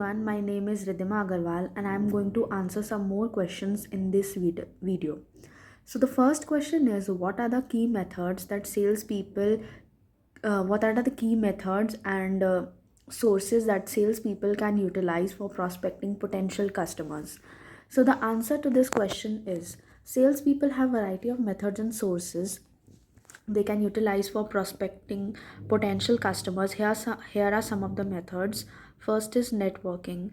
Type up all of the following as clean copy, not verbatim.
My name is Ridhima Agarwal and I am going to answer some more questions in this video. So the first question is, what are the key methods that salespeople what are the key methods and sources that salespeople can utilize for prospecting potential customers? So the answer to this question is, salespeople have a variety of methods and sources they can utilize for prospecting potential customers. Here are some of the methods. First is networking.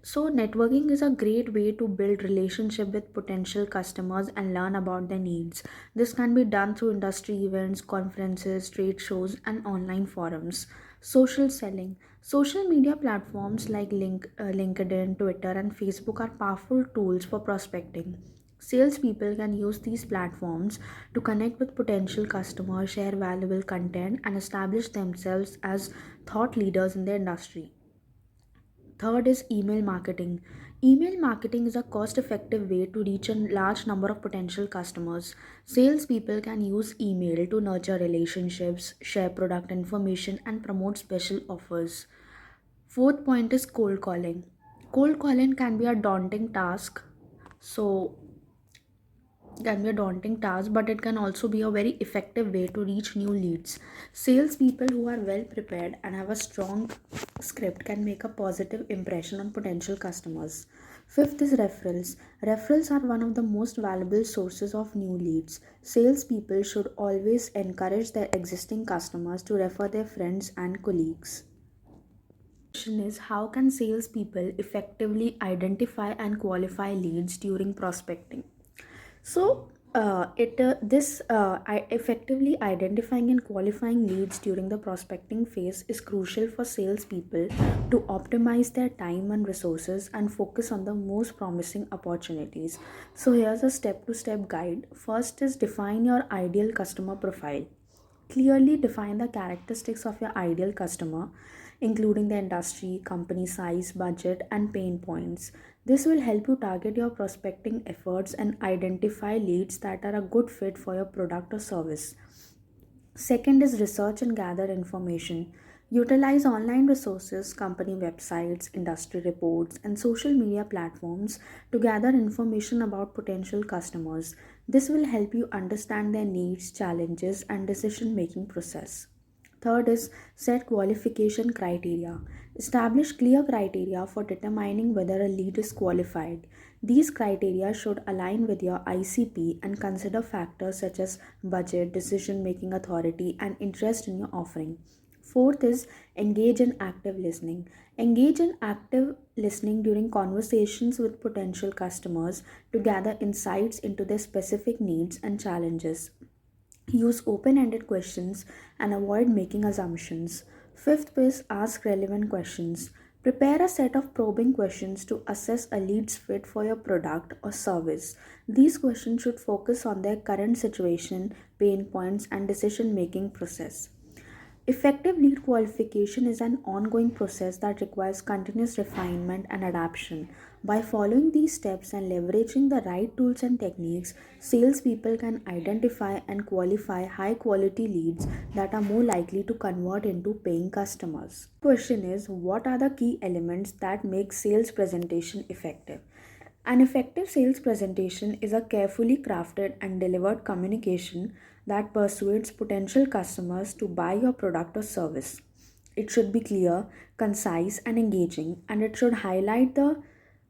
So networking is a great way to build relationship with potential customers and learn about their needs. This can be done through industry events, conferences, trade shows, and online forums. Social selling. Social media platforms like LinkedIn, Twitter, and Facebook are powerful tools for prospecting. Salespeople can use these platforms to connect with potential customers, share valuable content, and establish themselves as thought leaders in their industry. Third is email marketing. Email marketing is a cost effective way to reach a large number of potential customers. Salespeople can use email to nurture relationships, share product information, and promote special offers. Fourth point is cold calling. Cold calling So, can be a daunting task, but it can also be a very effective way to reach new leads. Salespeople who are well prepared and have a strong script can make a positive impression on potential customers. Fifth is referrals. Referrals are one of the most valuable sources of new leads. Salespeople should always encourage their existing customers to refer their friends and colleagues. Question is, how can salespeople effectively identify and qualify leads during prospecting? So, effectively identifying and qualifying leads during the prospecting phase is crucial for salespeople to optimize their time and resources and focus on the most promising opportunities. So, here's a step to step guide. First is define your ideal customer profile. Clearly define the characteristics of your ideal customer, including the industry, company size, budget, and pain points. This will help you target your prospecting efforts and identify leads that are a good fit for your product or service. Second is research and gather information. Utilize online resources, company websites, industry reports, and social media platforms to gather information about potential customers. This will help you understand their needs, challenges, and decision making process. Third is set qualification criteria. Establish clear criteria for determining whether a lead is qualified. These criteria should align with your ICP and consider factors such as budget, decision making authority, and interest in your offering. Fourth is engage in active listening. Engage in active listening during conversations with potential customers to gather insights into their specific needs and challenges. Use open ended questions and avoid making assumptions. Fifth is ask relevant questions. Prepare a set of probing questions to assess a lead's fit for your product or service. These questions should focus on their current situation, pain points, and decision making process. Effective lead qualification is an ongoing process that requires continuous refinement and adaptation. By following these steps and leveraging the right tools and techniques, salespeople can identify and qualify high quality leads that are more likely to convert into paying customers. Question is, what are the key elements that make sales presentation effective? An effective sales presentation is a carefully crafted and delivered communication that persuades potential customers to buy your product or service. It should be clear, concise, and engaging, and it should highlight the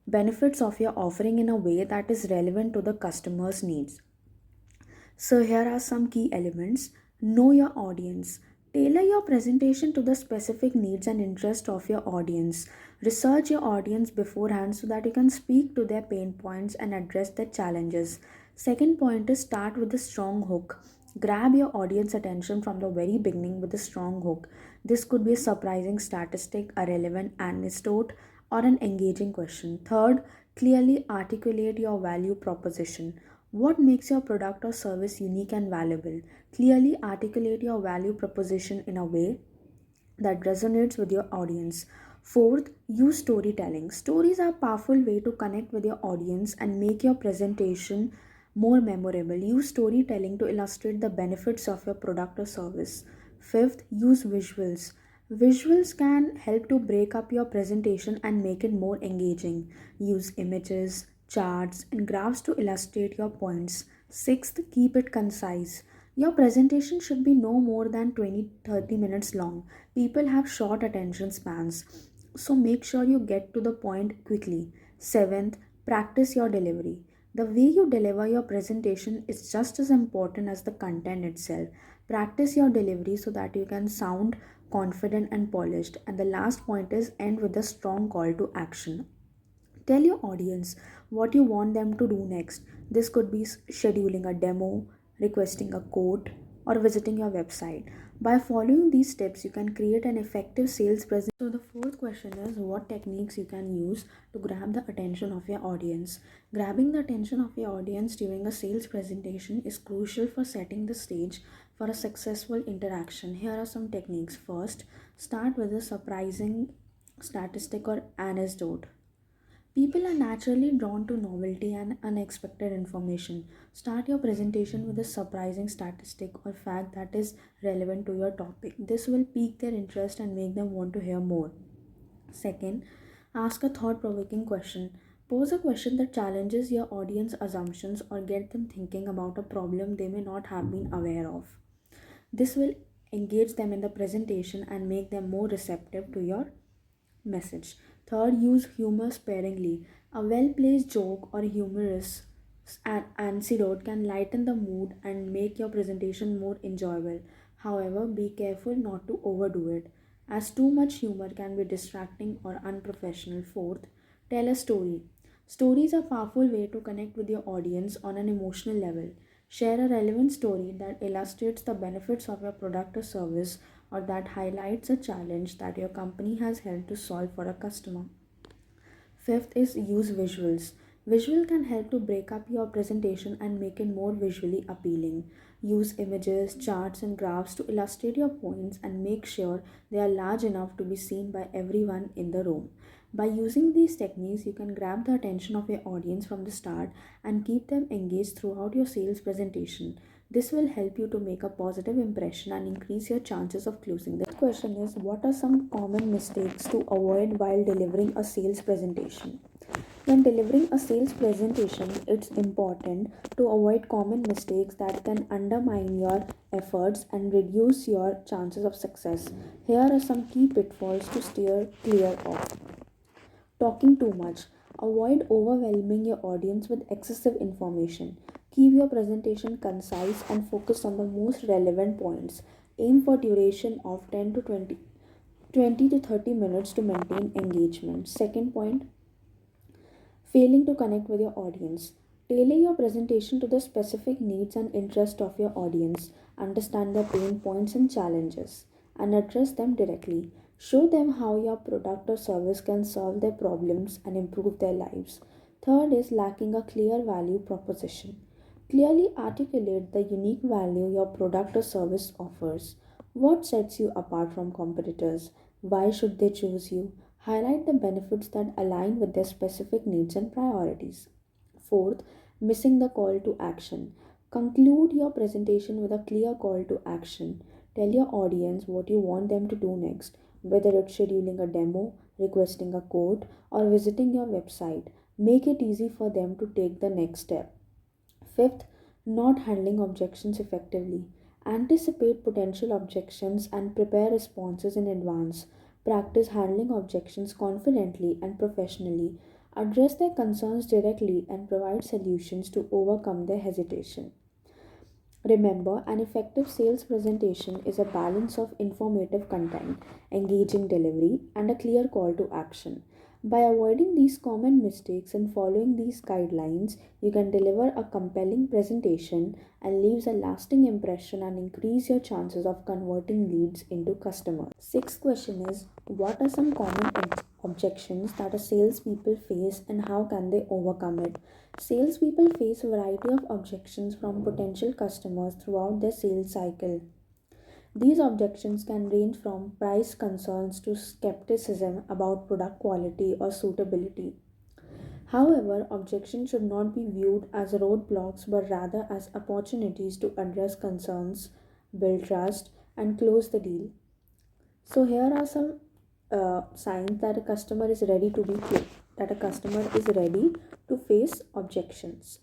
benefits of your offering in a way that is relevant to the customer's needs. So, here are some key elements. Know your audience. Tailor your presentation to the specific needs and interests of your audience. Research your audience beforehand so that you can speak to their pain points and address their challenges. Second point is start with a strong hook. Grab your audience attention from the very beginning with a strong hook. This could be a surprising statistic, a relevant anecdote, or an engaging question. Third, clearly articulate your value proposition. What makes your product or service unique and valuable? Clearly articulate your value proposition in a way that resonates with your audience. Fourth, use storytelling. Stories are a powerful way to connect with your audience and make your presentation more memorable. Use storytelling to illustrate the benefits of your product or service. Fifth, use visuals. Visuals can help to break up your presentation and make it more engaging. Use images, charts, and graphs to illustrate your points. Sixth, keep it concise. Your presentation should be no more than 20-30 minutes long. People have short attention spans, so make sure you get to the point quickly. Seventh, practice your delivery. The way you deliver your presentation is just as important as the content itself. Practice your delivery so that you can sound confident and polished. And the last point is end with a strong call to action. Tell your audience what you want them to do next. This could be scheduling a demo, requesting a quote, or visiting your website. By following these steps, you can create an effective sales presence. So, the fourth question is what techniques you can use to grab the attention of your audience. Grabbing the attention of your audience during a sales presentation is crucial for setting the stage for a successful interaction. Here are some techniques. First, start with a surprising statistic or anecdote. People are naturally drawn to novelty and unexpected information. Start your presentation with a surprising statistic or fact that is relevant to your topic. This will pique their interest and make them want to hear more. Second, ask a thought provoking question. Pose a question that challenges your audience assumptions or get them thinking about a problem they may not have been aware of. This will engage them in the presentation and make them more receptive to your message. Third, use humor sparingly. A well placed joke or humorous anecdote can lighten the mood and make your presentation more enjoyable. However, be careful not to overdo it, as too much humor can be distracting or unprofessional. Fourth, tell a story. Stories are a powerful way to connect with your audience on an emotional level. Share a relevant story that illustrates the benefits of your product or service or that highlights a challenge that your company has helped to solve for a customer. Fifth is use visuals. Visual can help to break up your presentation and make it more visually appealing. Use images, charts, and graphs to illustrate your points and make sure they are large enough to be seen by everyone in the room. By using these techniques, you can grab the attention of your audience from the start and keep them engaged throughout your sales presentation. This will help you to make a positive impression and increase your chances of closing. The question is, what are some common mistakes to avoid while delivering a sales presentation? When delivering a sales presentation, it's important to avoid common mistakes that can undermine your efforts and reduce your chances of success. Here are some key pitfalls to steer clear of. Talking too much. Avoid overwhelming your audience with excessive information. Keep your presentation concise and focus on the most relevant points. Aim for duration of 10 to 20 to 30 minutes to maintain engagement. Second point, failing to connect with your audience. Tailor your presentation to the specific needs and interests of your audience. Understand their pain points and challenges and address them directly. Show them how your product or service can solve their problems and improve their lives. Third is lacking a clear value proposition. Clearly articulate the unique value your product or service offers. What sets you apart from competitors? Why should they choose you? Highlight the benefits that align with their specific needs and priorities. Fourth, missing the call to action. Conclude your presentation with a clear call to action. Tell your audience what you want them to do next, whether it's scheduling a demo, requesting a quote, or visiting your website. Make it easy for them to take the next step. Fifth, not handling objections effectively. Anticipate potential objections and prepare responses in advance. Practice handling objections confidently and professionally. Address their concerns directly and provide solutions to overcome their hesitation. Remember, an effective sales presentation is a balance of informative content, engaging delivery, and a clear call to action. By avoiding these common mistakes and following these guidelines, you can deliver a compelling presentation and leaves a lasting impression and increase your chances of converting leads into customers. Sixth question is, what are some common objections that a salespeople face and how can they overcome it? Salespeople face a variety of objections from potential customers throughout their sales cycle. These objections can range from price concerns to skepticism about product quality or suitability. However, objections should not be viewed as roadblocks but rather as opportunities to address concerns, build trust, and close the deal. So here are some signs that a customer is ready to be that a customer is ready to face objections.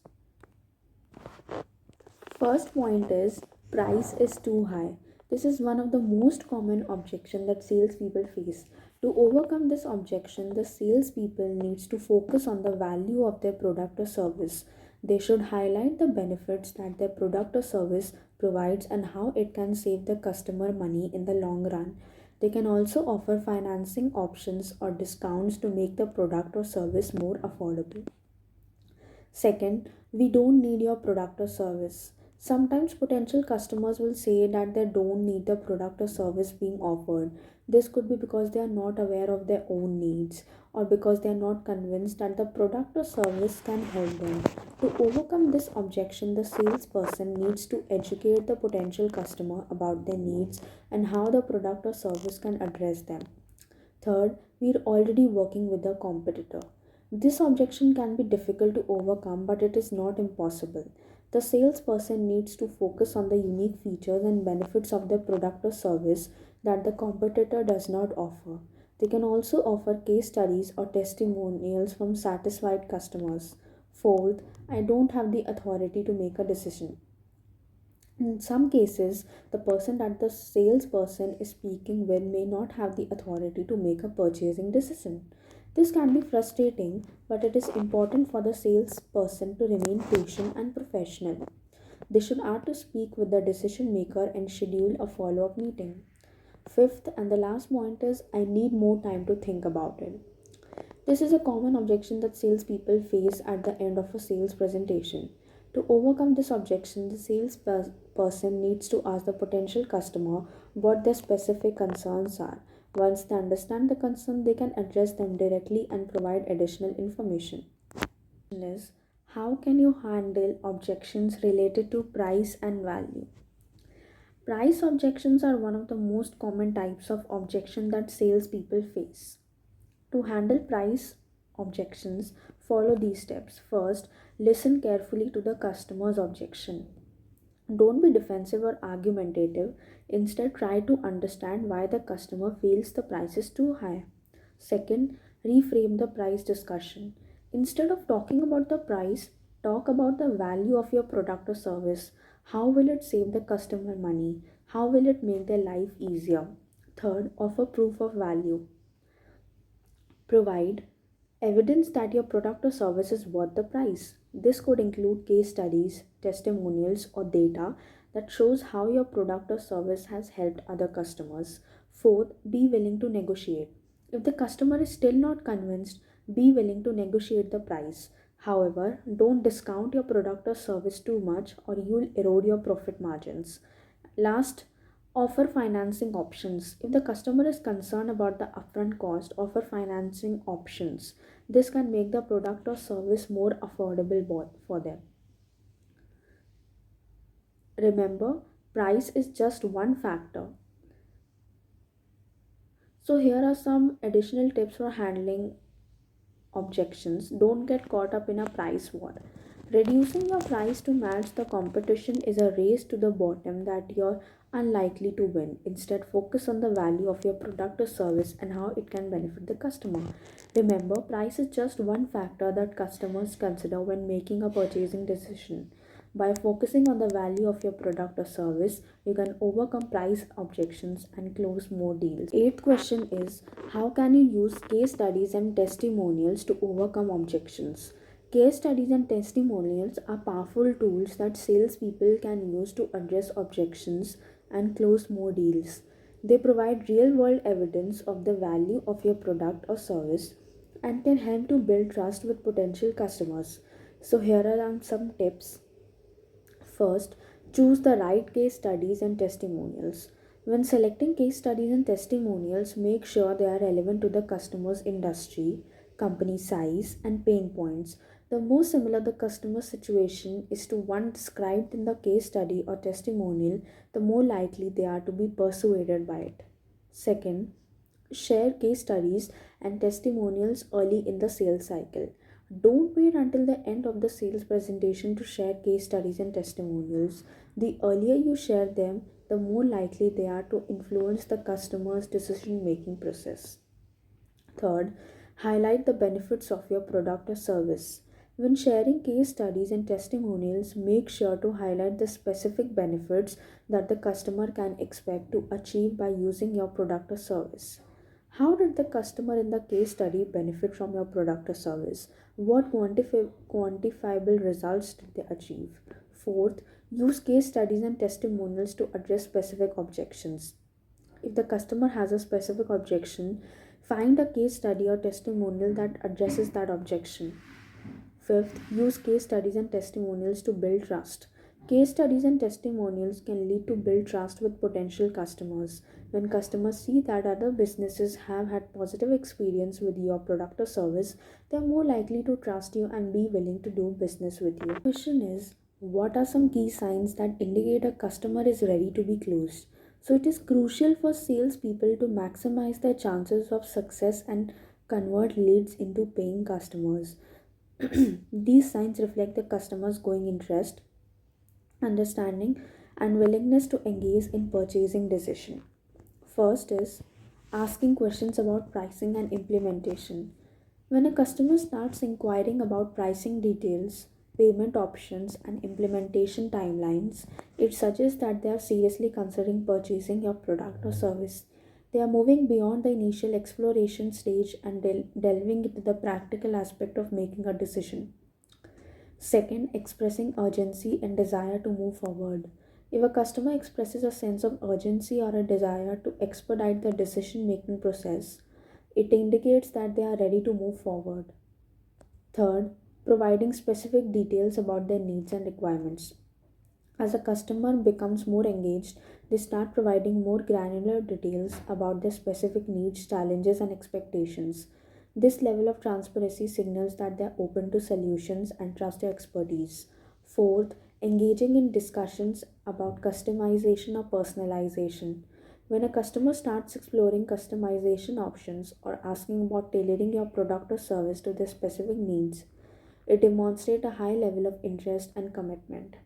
First point is price is too high. This is one of the most common objection that salespeople face. To overcome this objection, the salespeople needs to focus on the value of their product or service. They should highlight the benefits that their product or service provides and how it can save the customer money in the long run. They can also offer financing options or discounts to make the product or service more affordable. Second, we don't need your product or service. Sometimes potential customers will say that they don't need the product or service being offered. This could be because they are not aware of their own needs or because they are not convinced that the product or service can help them. To overcome this objection, the salesperson needs to educate the potential customer about their needs and how the product or service can address them. Third, we are already working with a competitor. This objection can be difficult to overcome, but it is not impossible. The salesperson needs to focus on the unique features and benefits of their product or service that the competitor does not offer. They can also offer case studies or testimonials from satisfied customers. Fourth, I don't have the authority to make a decision. In some cases, the person that the salesperson is speaking with may not have the authority to make a purchasing decision. This can be frustrating, but it is important for the salesperson to remain patient and professional. They should ask to speak with the decision maker and schedule a follow up meeting. Fifth and the last point is I need more time to think about it. This is a common objection that salespeople face at the end of a sales presentation. To overcome this objection, the salesperson needs to ask the potential customer what their specific concerns are. Once they understand the concern, they can address them directly and provide additional information. Is how can you handle objections related to price and value? Price objections are one of the most common types of objection that salespeople face. To handle price objections, follow these steps. First, listen carefully to the customer's objection. Don't be defensive or argumentative. Instead, try to understand why the customer feels the price is too high. Second, reframe the price discussion. Instead of talking about the price, talk about the value of your product or service. How will it save the customer money? How will it make their life easier? Third, offer proof of value. Provide evidence that your product or service is worth the price. This could include case studies, testimonials, or data that shows how your product or service has helped other customers. Fourth, be willing to negotiate. If the customer is still not convinced, be willing to negotiate the price. However, don't discount your product or service too much or you'll erode your profit margins. Last, offer financing options. If the customer is concerned about the upfront cost, offer financing options. This can make the product or service more affordable for them. Remember, price is just one factor. So, here are some additional tips for handling objections. Don't get caught up in a price war. Reducing your price to match the competition is a race to the bottom that you're unlikely to win. Instead, focus on the value of your product or service and how it can benefit the customer. Remember, price is just one factor that customers consider when making a purchasing decision. By focusing on the value of your product or service, you can overcome price objections and close more deals. Eighth question is how can you use case studies and testimonials to overcome objections? Case studies and testimonials are powerful tools that salespeople can use to address objections and close more deals. They provide real world evidence of the value of your product or service and can help to build trust with potential customers. So, here are some tips. First, choose the right case studies and testimonials. When selecting case studies and testimonials, make sure they are relevant to the customer's industry, company size, and pain points. The more similar the customer situation is to one described in the case study or testimonial, the more likely they are to be persuaded by it. Second, share case studies and testimonials early in the sales cycle. Don't wait until the end of the sales presentation to share case studies and testimonials. The earlier you share them, the more likely they are to influence the customer's decision making process. Third, highlight the benefits of your product or service. When sharing case studies and testimonials, make sure to highlight the specific benefits that the customer can expect to achieve by using your product or service. How did the customer in the case study benefit from your product or service? What quantifiable results did they achieve? Fourth, use case studies and testimonials to address specific objections. If the customer has a specific objection, find a case study or testimonial that addresses that objection. Fifth, use case studies and testimonials to build trust. Case studies and testimonials can lead to build trust with potential customers. When customers see that other businesses have had positive experience with your product or service, they are more likely to trust you and be willing to do business with you. The question is, what are some key signs that indicate a customer is ready to be closed? So it is crucial for salespeople to maximize their chances of success and convert leads into paying customers. These signs reflect the customer's growing interest, understanding, and willingness to engage in purchasing decision. First is asking questions about pricing and implementation. When a customer starts inquiring about pricing details, payment options, and implementation timelines, it suggests that they are seriously considering purchasing your product or service. They are moving beyond the initial exploration stage and delving into the practical aspect of making a decision. Second, expressing urgency and desire to move forward. If a customer expresses a sense of urgency or a desire to expedite the decision making process, it indicates that they are ready to move forward. Third, providing specific details about their needs and requirements. As a customer becomes more engaged, they start providing more granular details about their specific needs, challenges, and expectations. This level of transparency signals that they are open to solutions and trust your expertise. Fourth, engaging in discussions about customization or personalization. When a customer starts exploring customization options or asking about tailoring your product or service to their specific needs, it demonstrates a high level of interest and commitment.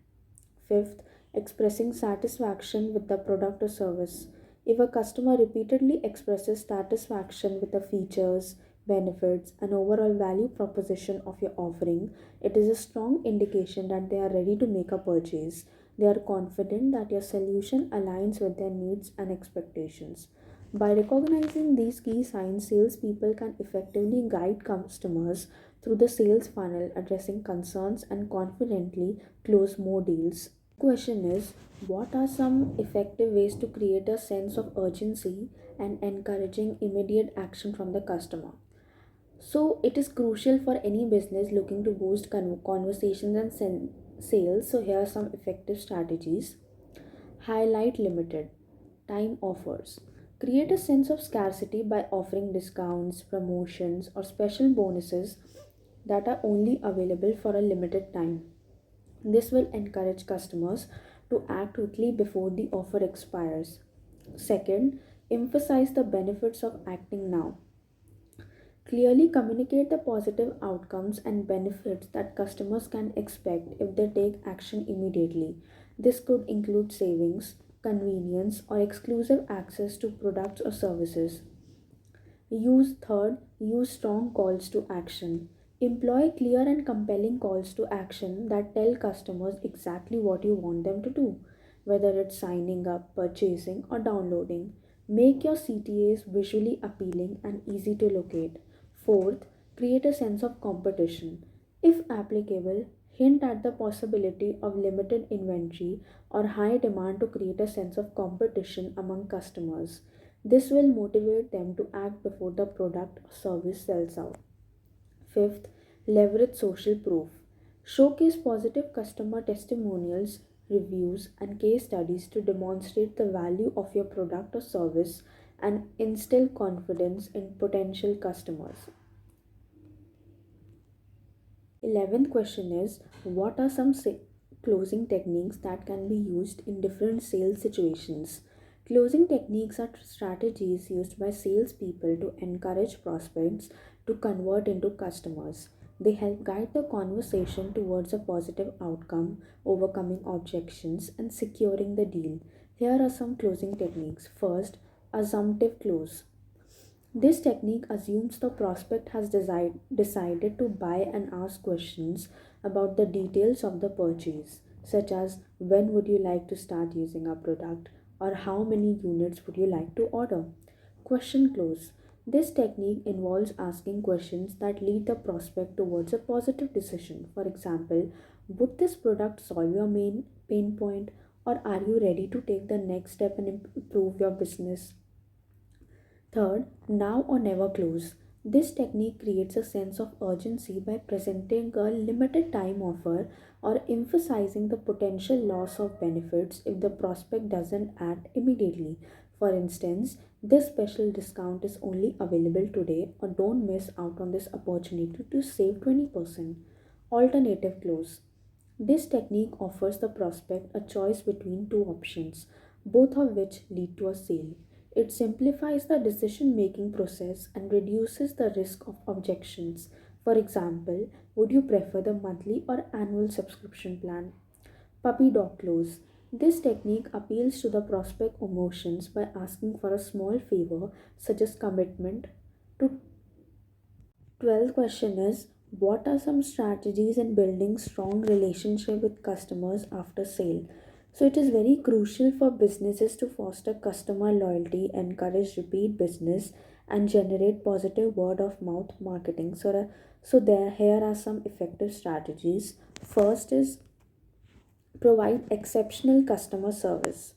Fifth, expressing satisfaction with the product or service. If a customer repeatedly expresses satisfaction with the features, benefits, and overall value proposition of your offering, it is a strong indication that they are ready to make a purchase. They are confident that your solution aligns with their needs and expectations. By recognizing these key signs, salespeople can effectively guide customers through the sales funnel, addressing concerns and confidently close more deals. Question is, what are some effective ways to create a sense of urgency and encouraging immediate action from the customer? So, it is crucial for any business looking to boost conversations and sales. So, here are some effective strategies. Highlight limited time offers. Create a sense of scarcity by offering discounts, promotions, or special bonuses that are only available for a limited time. This will encourage customers to act quickly before the offer expires. Second, emphasize the benefits of acting now. Clearly communicate the positive outcomes and benefits that customers can expect if they take action immediately. This could include savings, convenience, or exclusive access to products or services. Use strong calls to action. Employ clear and compelling calls to action that tell customers exactly what you want them to do, whether it's signing up, purchasing, or downloading. Make your CTAs visually appealing and easy to locate. Fourth, create a sense of competition. If applicable, hint at the possibility of limited inventory or high demand to create a sense of competition among customers. This will motivate them to act before the product or service sells out. Fifth, leverage social proof. Showcase positive customer testimonials, reviews, and case studies to demonstrate the value of your product or service and instill confidence in potential customers. 11th question is, what are some closing techniques that can be used in different sales situations? Closing techniques are strategies used by salespeople to encourage prospects to convert into customers. They help guide the conversation towards a positive outcome, overcoming objections, and securing the deal. Here are some closing techniques. First, assumptive close. This technique assumes the prospect has decided to buy and asks questions about the details of the purchase, such as when would you like to start using our product or how many units would you like to order. Question close. This technique involves asking questions that lead the prospect towards a positive decision. For example, would this product solve your main pain point, or are you ready to take the next step and improve your business? Third, now or never close. This technique creates a sense of urgency by presenting a limited time offer or emphasizing the potential loss of benefits if the prospect doesn't act immediately. For instance, this special discount is only available today, or don't miss out on this opportunity to save 20%. Alternative close. This technique offers the prospect a choice between two options, both of which lead to a sale. It simplifies the decision making process and reduces the risk of objections. For example, would you prefer the monthly or annual subscription plan? Puppy dog close. This technique appeals to the prospect emotions by asking for a small favor, such as commitment to 12th question is, what are some strategies in building strong relationship with customers after sale? So it is very crucial for businesses to foster customer loyalty, encourage repeat business, and generate positive word of mouth marketing. So there here are some effective strategies. First is provide exceptional customer service.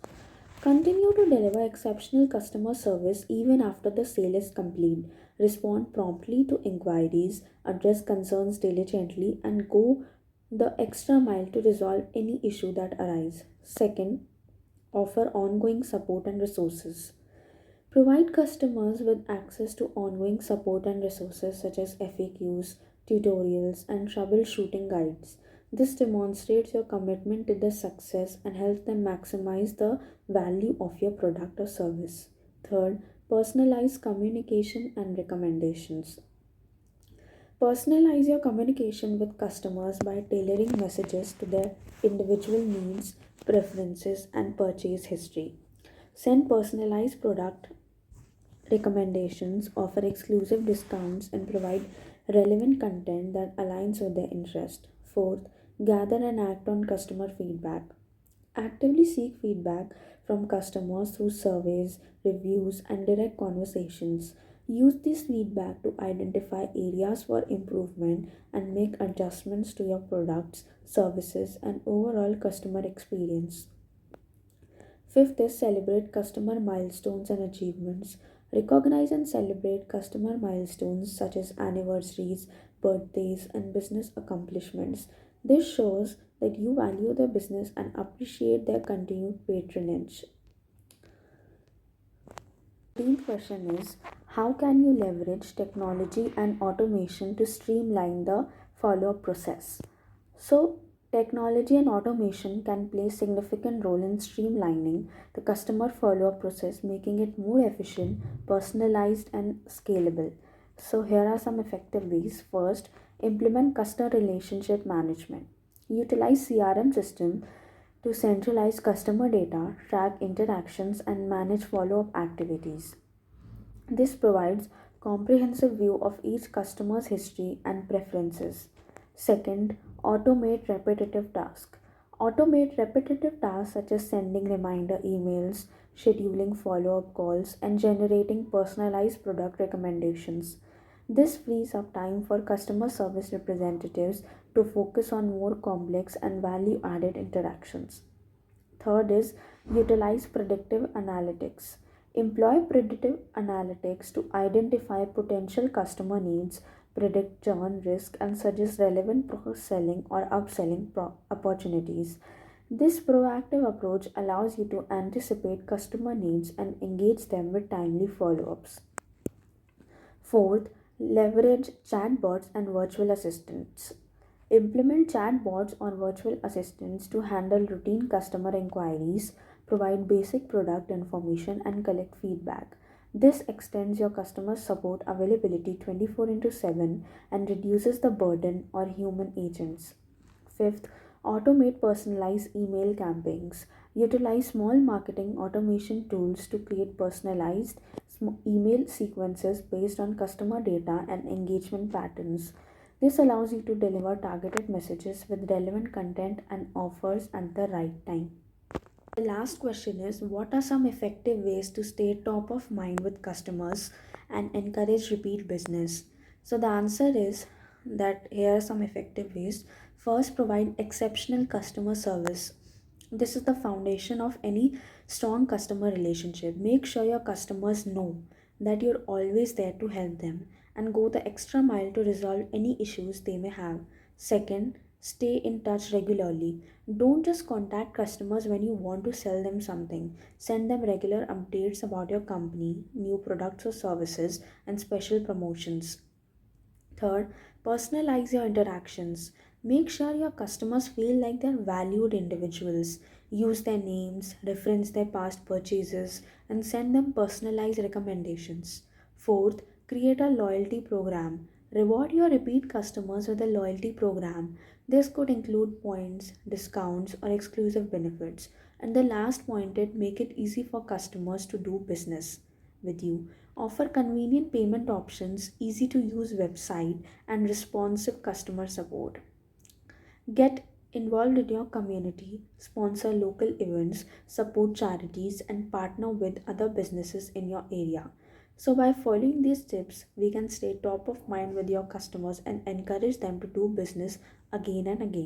Continue to deliver exceptional customer service even after the sale is complete. Respond promptly to inquiries, address concerns diligently, and go the extra mile to resolve any issue that arises. Second, offer ongoing support and resources. Provide customers with access to ongoing support and resources such as FAQs, tutorials, and troubleshooting guides. This demonstrates your commitment to the success and helps them maximize the value of your product or service. Third, personalize communication and recommendations. Personalize your communication with customers by tailoring messages to their individual needs, preferences, and purchase history. Send personalized product recommendations, offer exclusive discounts, and provide relevant content that aligns with their interest. Fourth, gather and act on customer feedback. Actively seek feedback from customers through surveys, reviews, and direct conversations. Use this feedback to identify areas for improvement and make adjustments to your products, services, and overall customer experience. Fifth is celebrate customer milestones and achievements. Recognize and celebrate customer milestones such as anniversaries, birthdays, and business accomplishments. This shows that you value their business and appreciate their continued patronage. 13th question is, how can you leverage technology and automation to streamline the follow up process? So, technology and automation can play a significant role in streamlining the customer follow up process, making it more efficient, personalized, and scalable. So, here are some effective ways. First, implement customer relationship management. Utilize CRM system to centralize customer data, track interactions, and manage follow up activities. This provides comprehensive view of each customer's history and preferences. Second, automate repetitive tasks. Automate repetitive tasks such as sending reminder emails, scheduling follow-up calls, and generating personalized product recommendations. This frees up time for customer service representatives to focus on more complex and value-added interactions. Third is utilize predictive analytics. Employ predictive analytics to identify potential customer needs, predict churn risk, and suggest relevant cross selling or upselling opportunities. This proactive approach allows you to anticipate customer needs and engage them with timely follow ups. Fourth, leverage chatbots and virtual assistants. Implement chatbots or virtual assistants to handle routine customer inquiries, provide basic product information, and collect feedback. This extends your customer support availability 24 into 7 and reduces the burden on human agents. Fifth, automate personalized email campaigns. Utilize small marketing automation tools to create personalized email sequences based on customer data and engagement patterns. This allows you to deliver targeted messages with relevant content and offers at the right time. The last question is, what are some effective ways to stay top of mind with customers and encourage repeat business? So the answer is that here are some effective ways. First, provide exceptional customer service. This is the foundation of any strong customer relationship. Make sure your customers know that you're always there to help them and go the extra mile to resolve any issues they may have. Second, stay in touch regularly. Don't just contact customers when you want to sell them something. Send them regular updates about your company, new products or services, and special promotions. Third, personalize your interactions. Make sure your customers feel like they're valued individuals. Use their names, reference their past purchases, and send them personalized recommendations. Fourth, create a loyalty program. Reward your repeat customers with a loyalty program. This could include points, discounts, or exclusive benefits. And the last point is make it easy for customers to do business with you. Offer convenient payment options, easy to use website, and responsive customer support. Get involved in your community, sponsor local events, support charities, and partner with other businesses in your area. So, by following these tips, we can stay top of mind with your customers and encourage them to do business again and again.